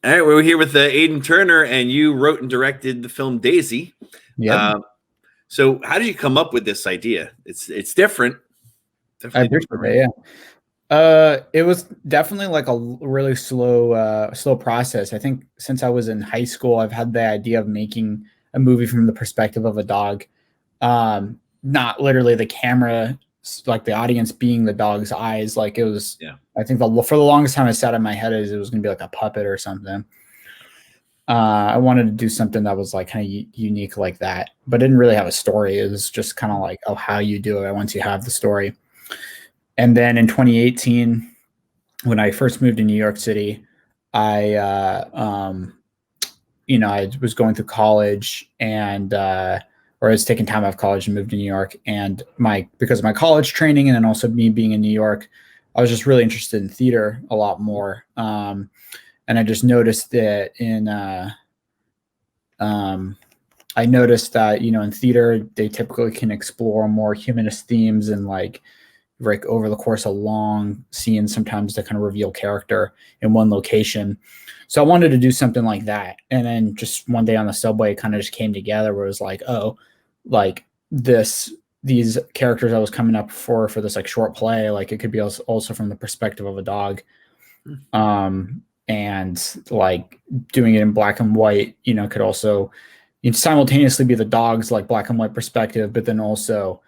All right, we're here with Aiden Turner, and you wrote and directed the film Daisy. Yeah, So, how did you come up with this idea? It's different. I Definitely appreciate different, that. It was definitely like a really slow process. I think since I was in high school, I've had the idea of making a movie from the perspective of a dog. Not literally the camera, like the audience being the dog's eyes. Like it was, Yeah. I think for the longest time I sat in my head is it was going to be like a puppet or something. I wanted to do something that was like kind of unique like that, but didn't really have a story. It was just kind of like, oh, how you do it once you have the story. And then in 2018, when I first moved to New York City, I, I was going through college and, or I was taking time off college and moved to New York. And because of my college training and then also me being in New York, I was just really interested in theater a lot more. And I just noticed that I noticed that, in theater, they typically can explore more humanist themes and like over the course of long scenes, sometimes to kind of reveal character in one location. So I wanted to do something like that. And then just one day on the subway, it kind of just came together where it was like, oh, like these characters I was coming up for this like short play, like it could be also from the perspective of a dog. And like doing it in black and white, could also simultaneously be the dog's like black and white perspective, but then also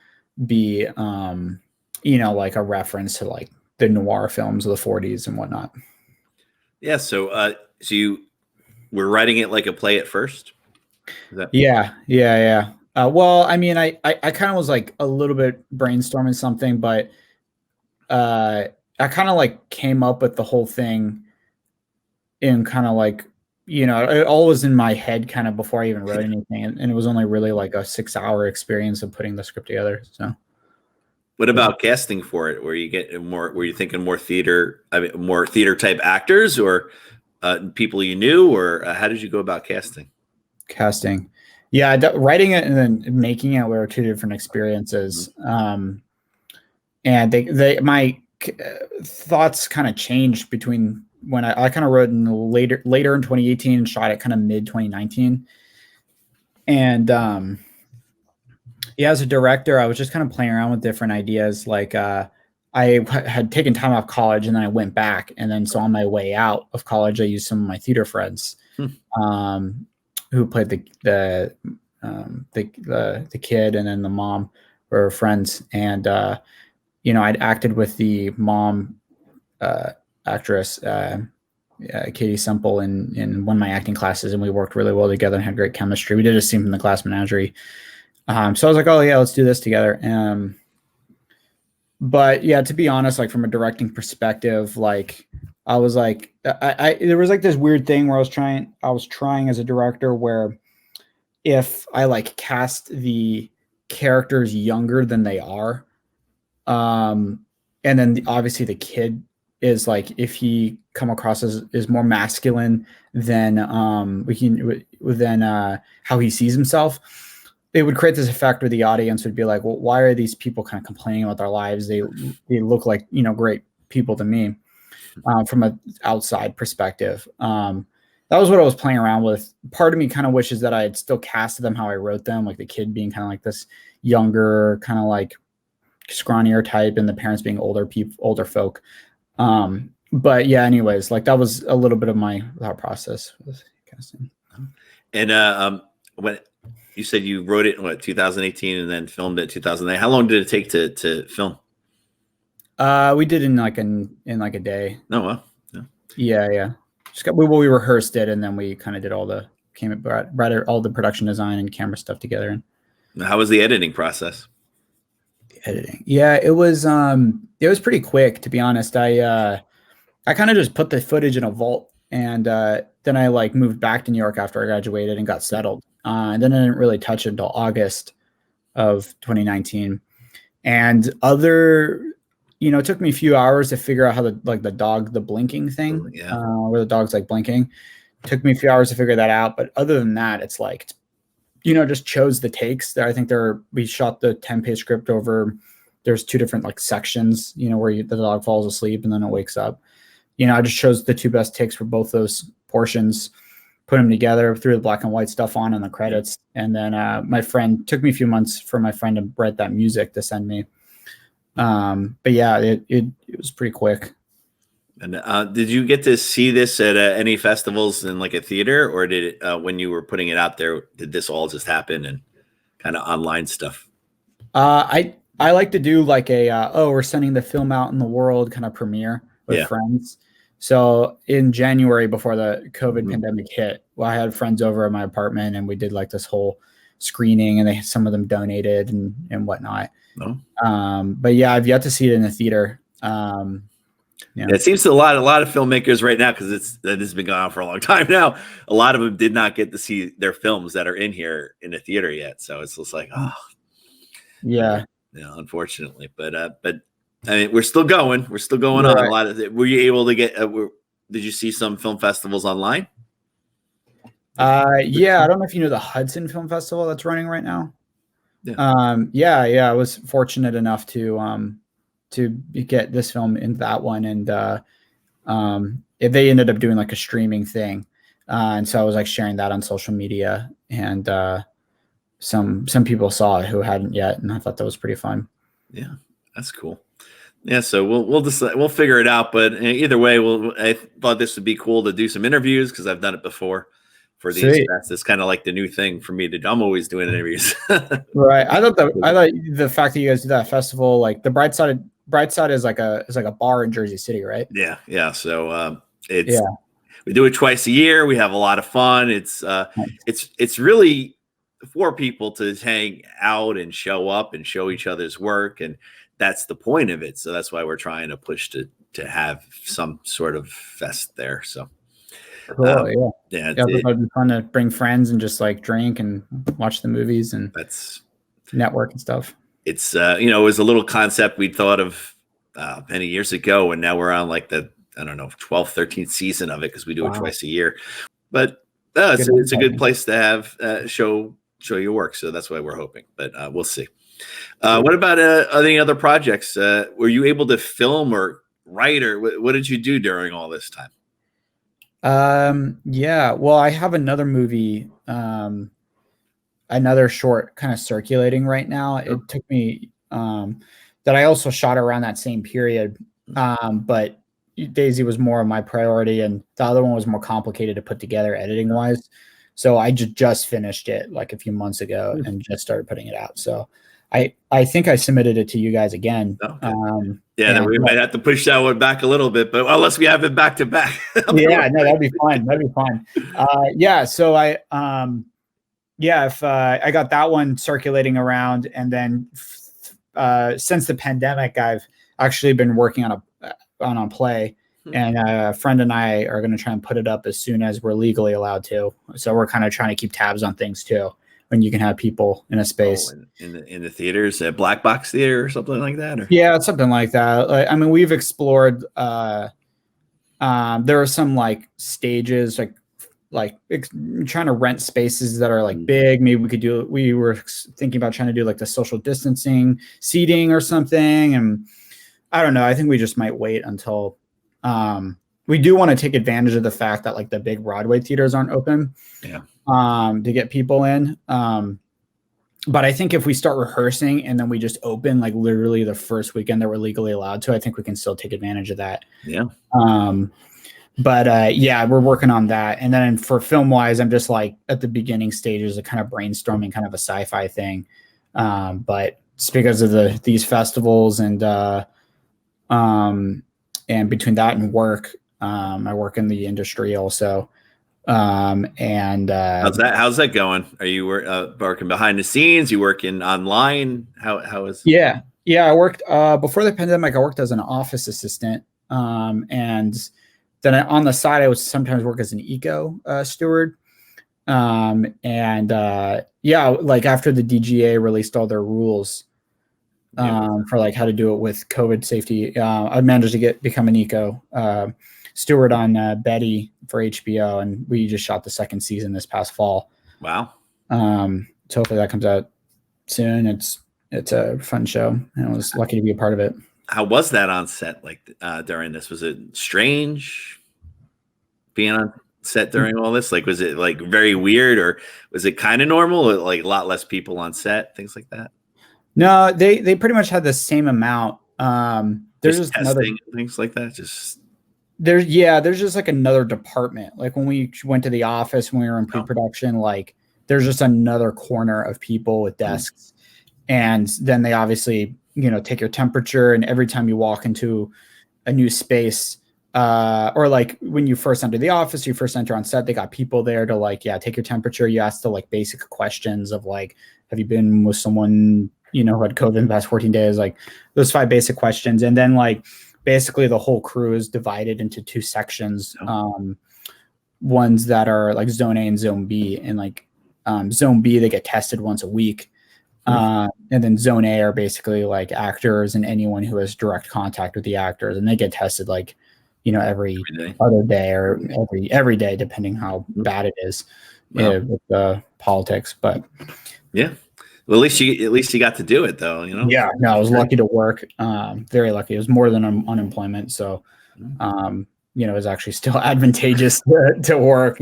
be, like a reference to like the noir films of the 40s and whatnot. Yeah. So you were writing it like a play at first? Yeah. Well, I mean, I kind of was like a little bit brainstorming something, but I kind of like came up with the whole thing in kind of like, it all was in my head kind of before I even wrote anything. And it was only really like a 6-hour experience of putting the script together. So. What about casting for it? Were you thinking more theater type actors or people you knew, or how did you go about casting? Yeah, writing it and then making it were two different experiences. And my thoughts kind of changed between when I kind of wrote in later in 2018 and shot it kind of mid 2019. And as a director, I was just kind of playing around with different ideas. Like I had taken time off college and then I went back. And then so on my way out of college, I used some of my theater friends who played the kid and then the mom were friends. And, I'd acted with the mom actress, Katie Semple in one of my acting classes, and we worked really well together and had great chemistry. We did a scene from The Class Menagerie. So I was like, oh yeah, let's do this together. But yeah, to be honest, like from a directing perspective, like I was like, there was like this weird thing where I was trying as a director where if I like cast the characters younger than they are, and then obviously the kid is like, if he come across as is more masculine than how he sees himself, it would create this effect where the audience would be like, well, why are these people kind of complaining about their lives? They look like, great people to me, from an outside perspective. That was what I was playing around with. Part of me kind of wishes that I had still casted them how I wrote them, like the kid being kind of like this younger, kind of like scrawnier type, and the parents being older folk. But yeah, anyways, like that was a little bit of my thought process with casting. And when you said you wrote it in 2018 and then filmed it 2009, how long did it take to film? We did in like a day. Oh, well. Yeah. We rehearsed it, and then we kind of did all the all the production design and camera stuff together. How was the editing process? Editing, yeah, it was pretty quick, to be honest. I kind of just put the footage in a vault, and then I like moved back to New York after I graduated and got settled. And then I didn't really touch it until August of 2019. And it took me a few hours to figure out how the blinking thing, where the dog's like blinking. It took me a few hours to figure that out. But other than that, it's like, just chose the takes there. I think we shot the 10-page script over. There's 2 different like sections, where the dog falls asleep and then it wakes up. I just chose the 2 best takes for both those portions, put them together, threw the black and white stuff on and the credits. And then my friend took me a few months for my friend to write that music to send me. But yeah, it was pretty quick. And did you get to see this at any festivals in like a theater, or did it, when you were putting it out there, did this all just happen and kind of online stuff? I like to do like a we're sending the film out in the world kind of premiere with friends. So in January, before the COVID pandemic hit, well, I had friends over at my apartment and we did like this whole screening, and some of them donated and whatnot. But yeah, I've yet to see it in the theater. It seems to a lot of filmmakers right now, because this has been going on for a long time now. A lot of them did not get to see their films that are in here in the theater yet. So it's just like, unfortunately, but I mean, we're still going. We're still going on. A lot of it. Were you able to get? Did you see some film festivals online? Yeah, I don't know if you know the Hudson Film Festival that's running right now. I was fortunate enough to get this film into that one, and they ended up doing like a streaming thing, and so I was like sharing that on social media, and some people saw it who hadn't yet, and I thought that was pretty fun. Yeah, that's cool. Yeah, so we'll figure it out, but either way, I thought this would be cool to do some interviews, because I've done it before for these. It's kind of like the new thing for me to do. I'm always doing interviews. Right. I thought the fact that you guys do that festival, like the Brightside is like a bar in Jersey City, right? Yeah. So we do it twice a year. We have a lot of fun. It's really for people to hang out and show up and show each other's work, and that's the point of it. So that's why we're trying to push to have some sort of fest there. So cool. It'd be fun to bring friends and just like drink and watch the movies and that's network and stuff. It's it was a little concept we thought of many years ago, and now we're on like the 12th, 13th season of it, because we do it twice a year. But it's a good place to have show your work. So that's why we're hoping. But we'll see. What about any other projects? Were you able to film or write, or what did you do during all this time? Well, I have another movie, another short kind of circulating right now. It took me that I also shot around that same period, but Daisy was more of my priority, and the other one was more complicated to put together editing wise. So I just finished it like a few months ago and just started putting it out. So I think I submitted it to you guys again. Then we might have to push that one back a little bit, but unless we have it back to back. That'd be fine. So if I got that one circulating around, and then since the pandemic, I've actually been working on a play, and a friend and I are going to try and put it up as soon as we're legally allowed to. So we're kind of trying to keep tabs on things too, when you can have people in a space. In the theaters, at Black Box Theater or something like that? Yeah, something like that. I mean, we've explored. There are some like stages, like trying to rent spaces that are like big. Maybe we were thinking about trying to do like the social distancing seating or something. And I don't know. I think we just might wait until we do want to take advantage of the fact that like the big Broadway theaters aren't open. To get people in. But I think if we start rehearsing and then we just open like literally the first weekend that we're legally allowed to, I think we can still take advantage of that. We're working on that. And then for film wise, I'm just like at the beginning stages of kind of brainstorming kind of a sci-fi thing. But it's because of these festivals and between that and work, I work in the industry also. How's that going? Are you working behind the scenes? You working online? How is? I worked before the pandemic. I worked as an office assistant, and then on the side, I would sometimes work as an eco steward. Like after the DGA released all their rules for like how to do it with COVID safety, I managed to become an eco steward on Betty for HBO, and we just shot the second season this past fall. Wow. So hopefully that comes out soon. It's a fun show, and I was lucky to be a part of it. How was that on set? Like during this, was it strange being on? set during all this? Like, was it like very weird, or was it kind of normal, or like a lot less people on set, things like that? No, they pretty much had the same amount. There's just testing and things like that. There's just like another department. Like when we went to the office when we were in pre-production, like there's just another corner of people with desks, and then they obviously take your temperature, and every time you walk into a new space, or like when you first enter the office, you first enter on set, they got people there to like take your temperature. You ask the like basic questions of like, have you been with someone who had COVID in the past 14 days, like those 5 basic questions. And then like basically the whole crew is divided into 2 sections. Ones that are like zone A and zone B, and like zone B, they get tested once a week. And then zone A are basically like actors and anyone who has direct contact with the actors, and they get tested like, every other day or every day, depending how bad it is with the politics. But yeah. Well, at least you got to do it, though. Yeah, no, I was lucky to work. Very lucky. It was more than unemployment, so it was actually still advantageous to work.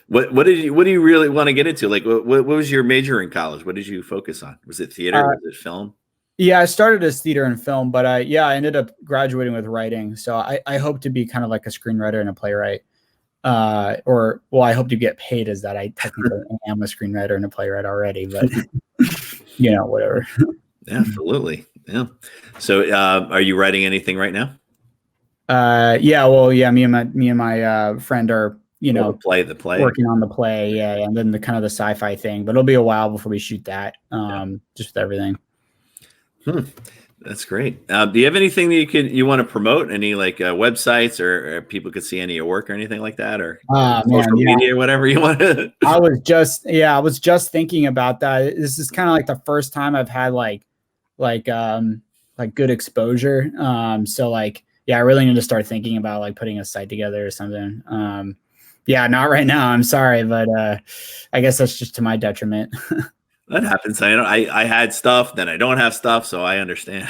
What do you really want to get into? Like, what was your major in college? What did you focus on? Was it theater? Was it film? Yeah, I started as theater and film, but I ended up graduating with writing. So I hope to be kind of like a screenwriter and a playwright. I hope to get paid as that. I technically am a screenwriter and a playwright already, but whatever. Yeah, absolutely. Yeah. So, are you writing anything right now? Me and my friend are the play working on the play, and then the kind of the sci-fi thing. But it'll be a while before we shoot that. Just with everything. That's great. Do you have anything that you want to promote? Any like websites or people could see any of your work or anything like that, or social media or whatever you want to? I was just thinking about that. This is kind of like the first time I've had like good exposure. So like, I really need to start thinking about like putting a site together or something. Not right now. I'm sorry, but I guess that's just to my detriment. That happens. I had stuff, then I don't have stuff, so I understand.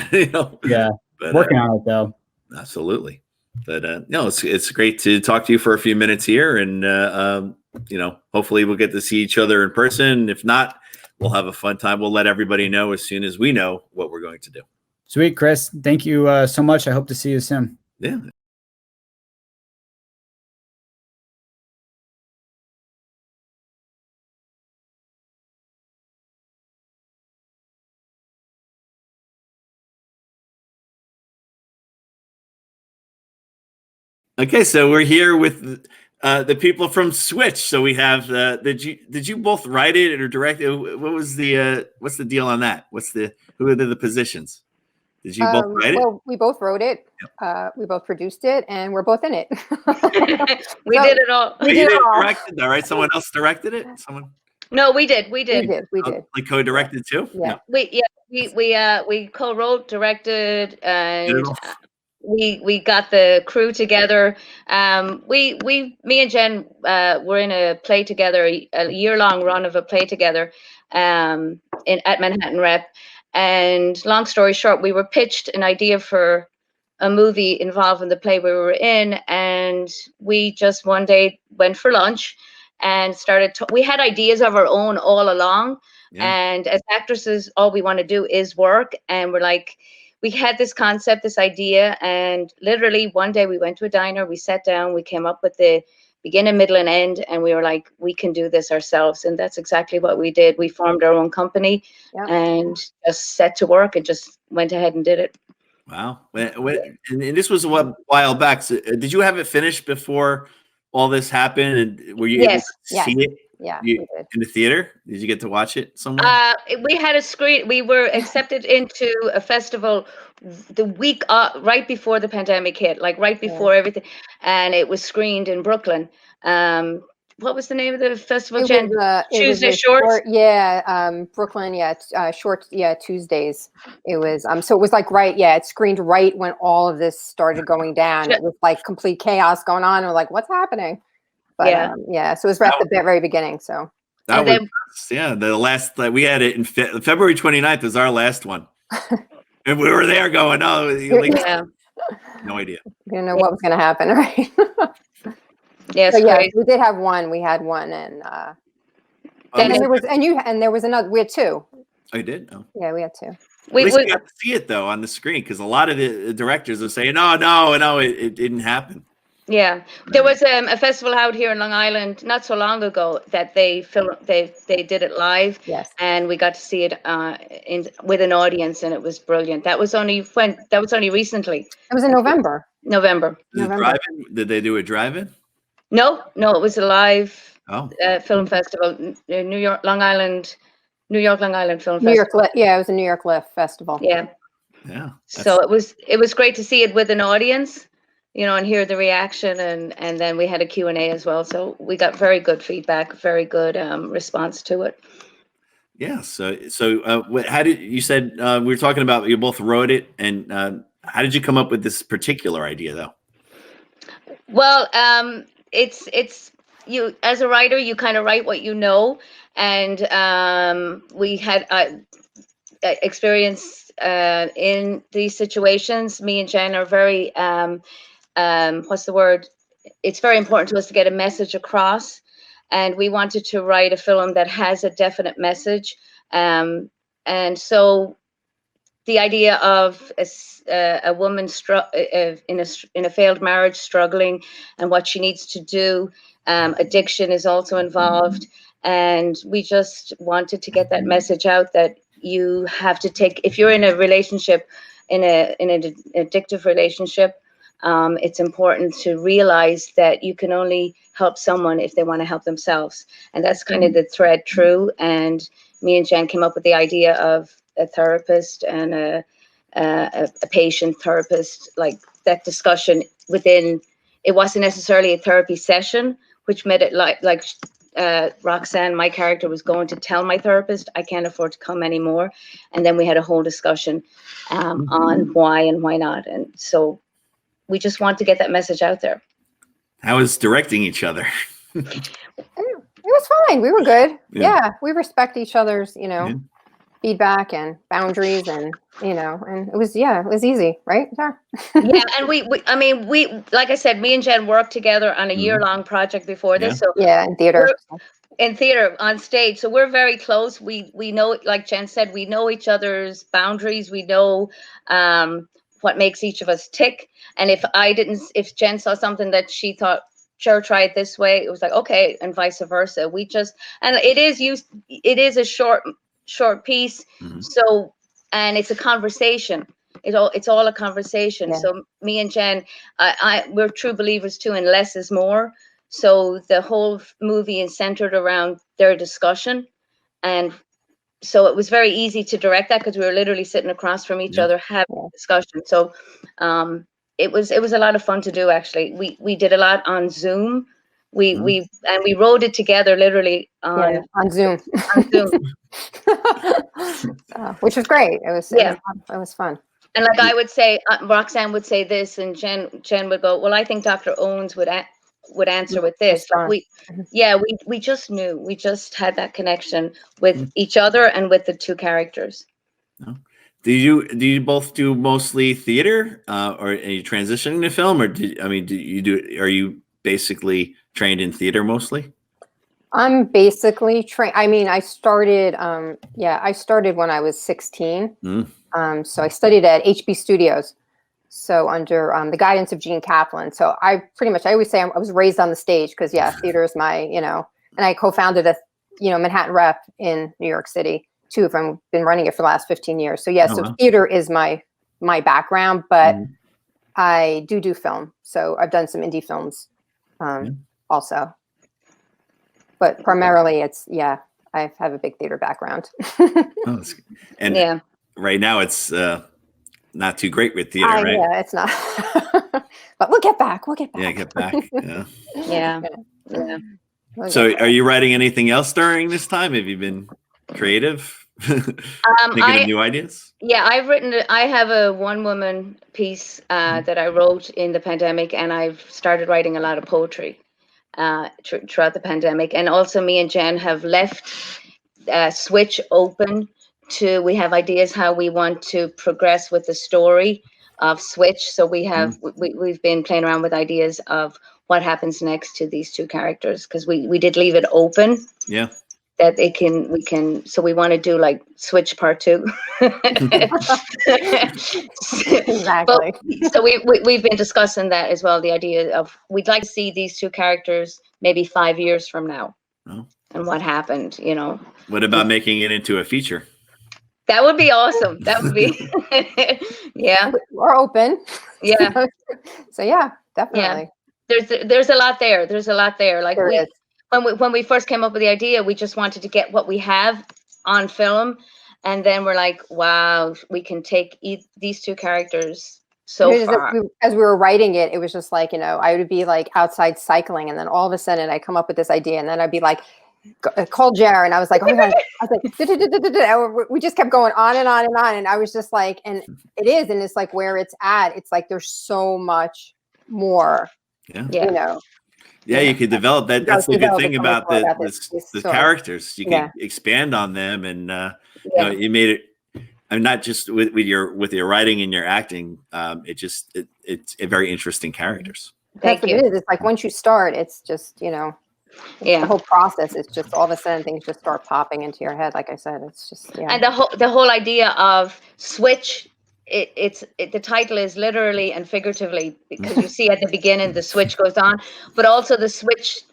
Yeah, but, working on it though. Absolutely, but it's great to talk to you for a few minutes here, and hopefully we'll get to see each other in person. If not, we'll have a fun time. We'll let everybody know as soon as we know what we're going to do. Sweet, Chris. Thank you so much. I hope to see you soon. Yeah. Okay, so we're here with the people from Switch. So we have did you both write it or direct it? What was what's the deal on that? Who are the positions? Did you both write it? Well, we both wrote it. We both produced it, and we're both in it. We did it all. You did direct it, all right? Someone else directed it? No, we did. We did. Like co-directed too? Yeah. We co-wrote, directed, and we got the crew together. Me and Jen were in a play together, a year-long run of a play together, at Manhattan Rep. And long story short, we were pitched an idea for a movie involving the play we were in, and we just one day went for lunch and started. We had ideas of our own all along, and as actresses, all we want to do is work. And we're like, we had this concept, this idea, and literally one day we went to a diner, we sat down, we came up with the beginning, middle, and end, and we were like, we can do this ourselves. And that's exactly what we did. We formed our own company and just set to work and just went ahead and did it. Wow. And this was a while back. So did you have it finished before all this happened? And were you able to see it? Yeah, we did. In the theater? Did you get to watch it somewhere? We had a screen. We were accepted into a festival the week right before the pandemic hit, like right before everything, and it was screened in Brooklyn. What was the name of the festival, Jen? Tuesday Shorts? Brooklyn, Short, Tuesdays. It was so it was like it screened right when all of this started going down. It was like complete chaos going on. We're like, what's happening? But so it was right at the very beginning. So the last we had it in February 29th was our last one, and we were there going, no idea. You didn't know what was going to happen, right? Yes, So great. we did have one. We had one, and Then then there was another. We had two. I did. Oh. Yeah, we had two. At least we got to see it though on the screen, because a lot of the directors are saying, no, it didn't happen. Yeah, there was a festival out here in Long Island not so long ago that they did it live. Yes. And we got to see it with an audience, and it was brilliant. That was only recently. It was in November. November. Did they do a drive-in? No, it was a live film Mm-hmm. festival, New York, Long Island Film Festival. It was a New York Lift Festival. Yeah. Yeah. So it was great to see it with an audience, and hear the reaction, and then we had a Q&A as well. So we got very good feedback, very good response to it. Yeah. So how did you said we were talking about, you both wrote it, and how did you come up with this particular idea though? Well, it's you as a writer, you kind of write what you know, and we had experience in these situations. Me and Jen are very what's the word? It's very important to us to get a message across, and we wanted to write a film that has a definite message, and so the idea of a woman in a failed marriage struggling, and what she needs to do. Addiction is also involved, and we just wanted to get that message out that you have to take, if you're in a relationship, in an addictive relationship, it's important to realize that you can only help someone if they want to help themselves, and that's kind of the thread through. And me and Jen came up with the idea of a therapist and a patient therapist, like that discussion within. It wasn't necessarily a therapy session, which made it like Roxanne, my character, was going to tell my therapist, I can't afford to come anymore. And then we had a whole discussion on why and why not. And so we just want to get that message out there. How was directing each other? It was fine. We were good. Yeah, we respect each other's, feedback and boundaries, and and it was easy, right? Yeah. Yeah, and we like I said, me and Jen worked together on a year-long project before this. So in theater, on stage. So we're very close. We know, like Jen said, we know each other's boundaries. We know what makes each of us tick. And if Jen saw something that she thought, sure, try it this way, it was like, okay, and vice versa. And it is a short piece. So, and it's a conversation. It's all a conversation. Yeah. So me and Jen, we're true believers too, and less is more. So the whole movie is centered around their discussion, and so it was very easy to direct that because we were literally sitting across from each other having a discussion. So it was a lot of fun to do. Actually, we did a lot on Zoom. We wrote it together literally on Zoom. On Zoom. Which was great. It was fun. And like I would say, Roxanne would say this, and Jen would go, well, I think Dr. Owens would answer with this. We just knew. We just had that connection with each other and with the two characters. Do you both do mostly theater, or are you transitioning to film, or are you basically trained in theater mostly? I'm basically trained. I started when I was 16. So I studied at HB Studios, so under the guidance of Gene Kaplan. So I always say I was raised on the stage, because theater is my, and I co-founded a, Manhattan Rep in New York City too. I've been running it for the last 15 years. So so theater is my background, but I do film. So I've done some indie films also, but primarily I have a big theater background. Right now it's not too great with theater, right? Yeah, it's not. But we'll get back. Yeah, get back. Yeah. So are you writing anything else during this time? Have you been creative? Thinking of new ideas? Yeah, I have a one-woman piece that I wrote in the pandemic, and I've started writing a lot of poetry throughout the pandemic. And also me and Jen have left Switch open. We have ideas how we want to progress with the story of Switch. So we've been playing around with ideas of what happens next to these two characters, because we did leave it open. Yeah. That we can, so we want to do like Switch Part 2. Exactly. But, so we've been discussing that as well. The idea of we'd like to see these two characters maybe 5 years from now, and what happened. What about making it into a feature? That would be awesome. That would be, yeah. We're open. Yeah. So yeah, definitely. Yeah. There's a lot there. There's a lot there. Like when we first came up with the idea, we just wanted to get what we have on film, and then we're like, wow, we can take these two characters so far. As we were writing it, it was just like, I would be like outside cycling, and then all of a sudden I come up with this idea, and then I'd be like, call Jared, and I was like, oh my god, I was like, we just kept going on and on and on, and I was just like, and it's like where it's at, it's like there's so much more. Yeah. You could develop that. That's the good thing about the characters. You can expand on them, and you made it. I mean, not just with your writing and your acting. It's a very interesting characters. That's what it is. It's like once you start, it's just the whole process. It's just all of a sudden things just start popping into your head. Like I said, it's just And the whole idea of switch. The title is literally and figuratively, because you see at the beginning the switch goes on, but also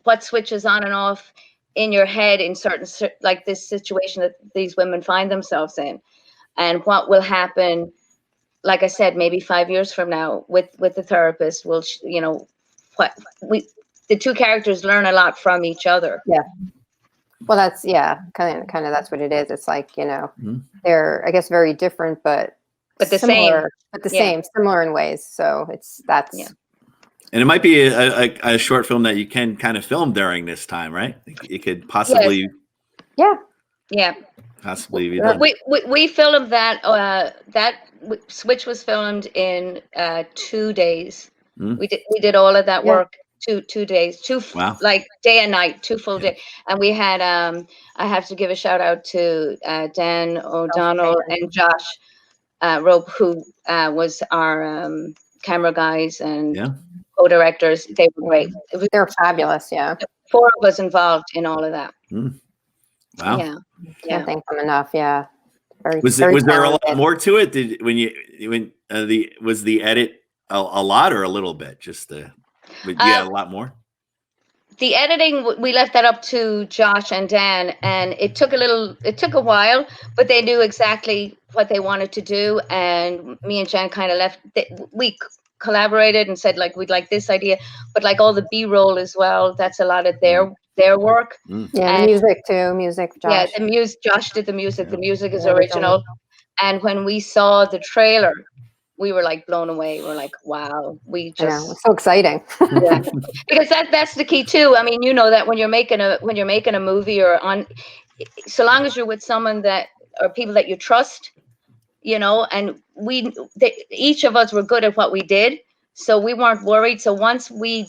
what switches on and off in your head in certain, like this situation that these women find themselves in, and what will happen. Like I said, maybe 5 years from now with the therapist, will the two characters learn a lot from each other. Yeah. Well, that's kind of that's what it is. It's like they're, I guess, very different, but the similar, same, similar in ways. So that's. And it might be a short film that you can kind of film during this time, right? It could possibly. Yeah. Possibly be done. We filmed that. That Switch was filmed in 2 days. We did all of that work. 2 days, like day and night, 2 full days. And we had I have to give a shout out to Dan O'Donnell and Josh Rope, who was our camera guys and co-directors. They were great. They're fabulous. Yeah, 4 of us involved in all of that. Wow. Can't thank them enough. Yeah. Was there a lot more to it? Was the edit a lot or a little bit? Just a lot more. The editing, we left that up to Josh and Dan, and it took a while, but they knew exactly what they wanted to do. And me and Jen kind of we collaborated and said, like, we'd like this idea, but like all the B-roll as well, that's a lot of their work. Yeah, and music too. Josh. Yeah, the music. Josh did the music. The music is original. And when we saw the trailer, we were like blown away. We're like, wow, it's so exciting. Because that's the key too. I mean, that when you're making a movie so long as you're with someone or people that you trust, and each of us were good at what we did. So we weren't worried. So once we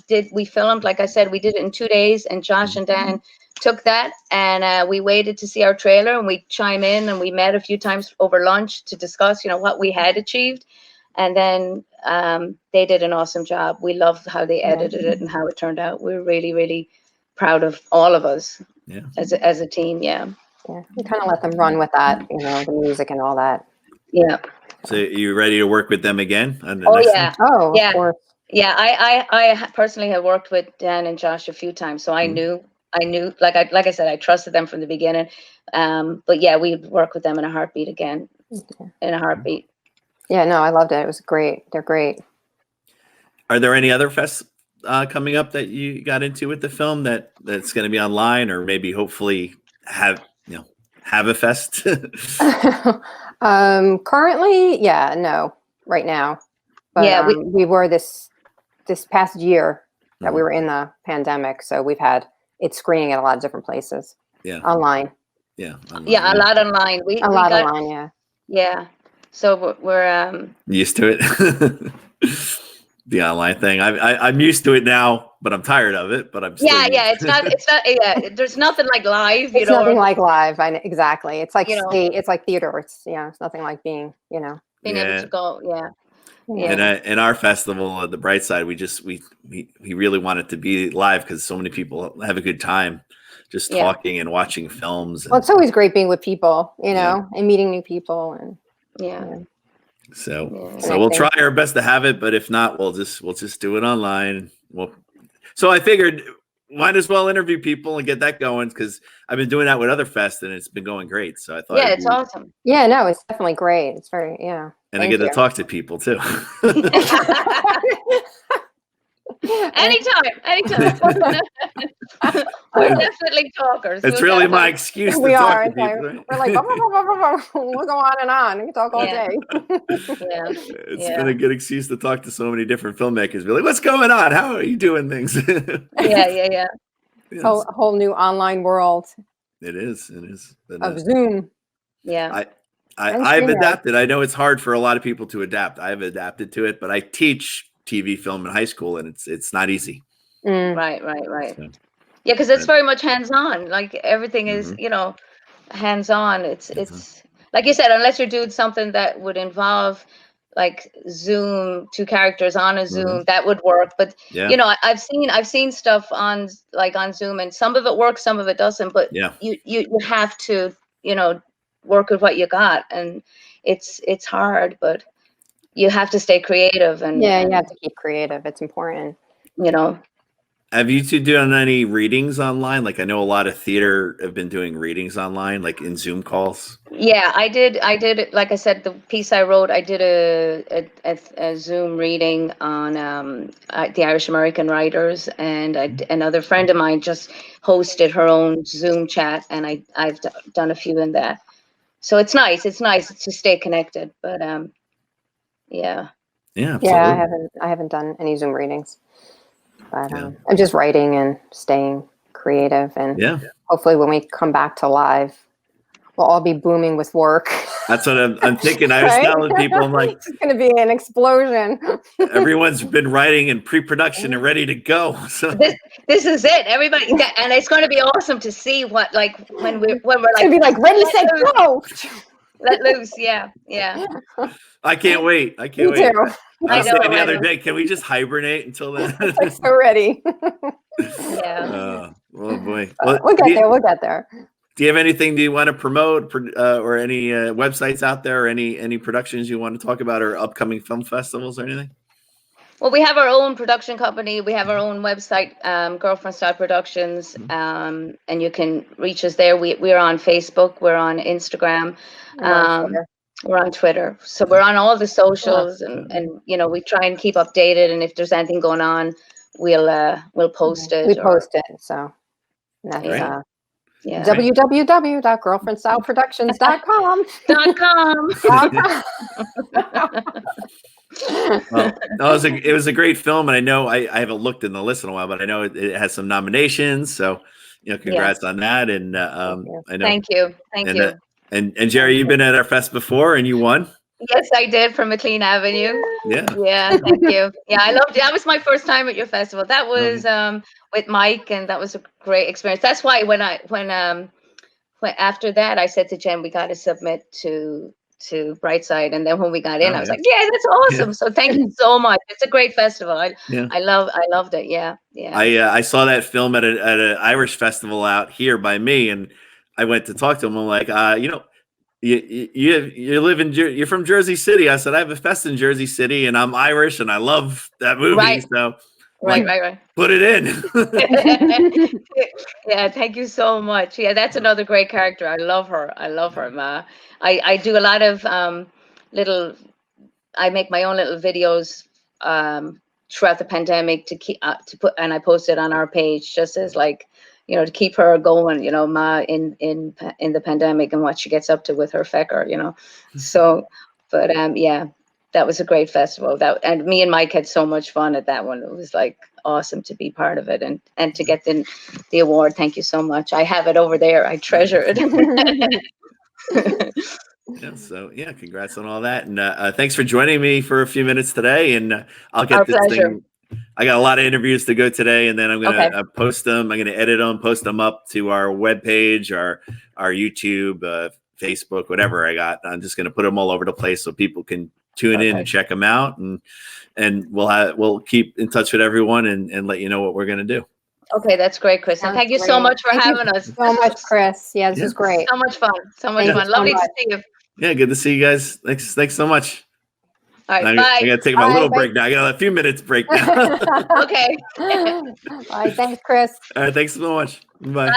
filmed, like I said, we did it in 2 days, and Josh and Dan took that, and we waited to see our trailer, and we chime in, and we met a few times over lunch to discuss, what we had achieved. And then they did an awesome job. We loved how they edited it and how it turned out. We're really, really proud of all of us as a team. Yeah. We kind of let them run with that, the music and all that. Yeah. So you ready to work with them again? Of course. Yeah. I personally have worked with Dan and Josh a few times, so I knew, like I said, I trusted them from the beginning. But yeah, we'd work with them in a heartbeat again. In a heartbeat. Yeah, no, I loved it. It was great. They're great. Are there any other fests coming up that you got into with the film that's going to be online, or maybe hopefully have a fest? Currently, no, right now. But we were this past year that we were in the pandemic, so we've had it screening at a lot of different places. Yeah. Online. Yeah. A lot online. Online. Yeah. So we're used to it. The online thing. I'm used to it now, but I'm tired of it. But I'm still It's not. There's nothing like live. It's nothing like live. Exactly. It's like it's like theater. It's nothing like being being able to go. Yeah. Yeah. In our festival at the Brightside, we really want it to be live because so many people have a good time just talking and watching films. Well, it's always great being with people, you know, and meeting new people, and so we'll try our best to have it, but if not, we'll just do it online. So I figured might as well interview people and get that going because I've been doing that with other fests and it's been going great. So I thought, it's awesome. Yeah, no, it's definitely great. It's very, and I get to talk to people too. Anytime. We're definitely talkers. It's really my excuse to talk to people. Right? We're like, we'll go on and on. We can talk all day. It's been a good excuse to talk to so many different filmmakers. Be like, what's going on? How are you doing things? Yeah. Whole new online world. It is. Of Zoom. Yeah. I've adapted. I know it's hard for a lot of people to adapt. I've adapted to it, but I teach TV film in high school, and it's not easy. Right. So, yeah, because it's very much hands-on. Like everything is, hands-on. It's like you said, unless you're doing something that would involve like Zoom, 2 characters on a Zoom, that would work. But I've seen stuff on Zoom, and some of it works, some of it doesn't. But you have to work with what you got, and it's hard, but you have to stay creative, and you have to keep creative. It's important. Have you two done any readings online? Like I know a lot of theater have been doing readings online, like in Zoom calls. Yeah, I did. Like I said, the piece I wrote, I did a Zoom reading on the Irish American writers, and another friend of mine just hosted her own Zoom chat, and I've done a few in that. So it's nice. It's nice to stay connected, but yeah, I haven't done any Zoom readings, but I'm just writing and staying creative, and hopefully when we come back to live, we'll all be booming with work. That's what I'm thinking. I was telling people, I'm like, it's going to be an explosion. Everyone's been writing in pre-production and ready to go. So this is it. Everybody, and it's going to be awesome to see what when we're like, it's going to be like ready, set, go. Let loose, yeah. I can't wait. I was saying the other day, can we just hibernate until then? So ready. Yeah. Oh boy. We'll get there. Do you have anything you want to promote, or any websites out there, or any productions you want to talk about, or upcoming film festivals or anything? Well, we have our own production company. We have our own website, Girlfriend Style Productions, and you can reach us there. We're on Facebook. We're on Instagram. We're on Twitter. So we're on all the socials, and we try and keep updated. And if there's anything going on, we'll post it. We post it. So that's www.girlfriendstyleproductions.com. Well, it was a great film, and I know I haven't looked in the list in a while, but I know it has some nominations. So, congrats on that. And I know. Thank you. And Jerry, you've been at our fest before, and you won. Yes, I did, from McLean Avenue. Yeah. Thank you. Yeah, I loved it. That was my first time at your festival. That was with Mike, and that was a great experience. That's why when after that, I said to Jen, we got to submit to Brightside, and then when we got in, I was like, yeah, that's awesome. Yeah. So thank you so much. It's a great festival. I loved it. Yeah. I saw that film at an Irish festival out here by me, and I went to talk to him. I'm like, you live in you're from Jersey City. I said I have a fest in Jersey City, and I'm Irish, and I love that movie. Right. So right. Put it in. Yeah, thank you so much. Yeah, that's another great character. I love her, Ma. I do a lot of I make my own little videos throughout the pandemic to keep to put, and I post it on our page just as to keep her going, Ma in the pandemic and what she gets up to with her fecker, So, but that was a great festival. And me and Mike had so much fun at that one. It was awesome to be part of it and to get the award. Thank you so much. I have it over there. I treasure it. Congrats on all that. And thanks for joining me for a few minutes today. And I'll get this thing. I got a lot of interviews to go today, and then I'm going to post them. I'm going to edit them, post them up to our webpage, our YouTube, Facebook, whatever I got. I'm just going to put them all over the place so people can tune in and check them out, and we'll keep in touch with everyone and let you know what we're going to do. Okay, that's great, Chris. And thank you so much for having us. So much, Chris. Yeah, this was great. So much fun. So much fun. Lovely to see you. Yeah, good to see you guys. Thanks so much. All right, bye. I got to take my little break now. I got a few minutes break now. Okay. All right, thanks, Chris. All right, thanks so much. Bye.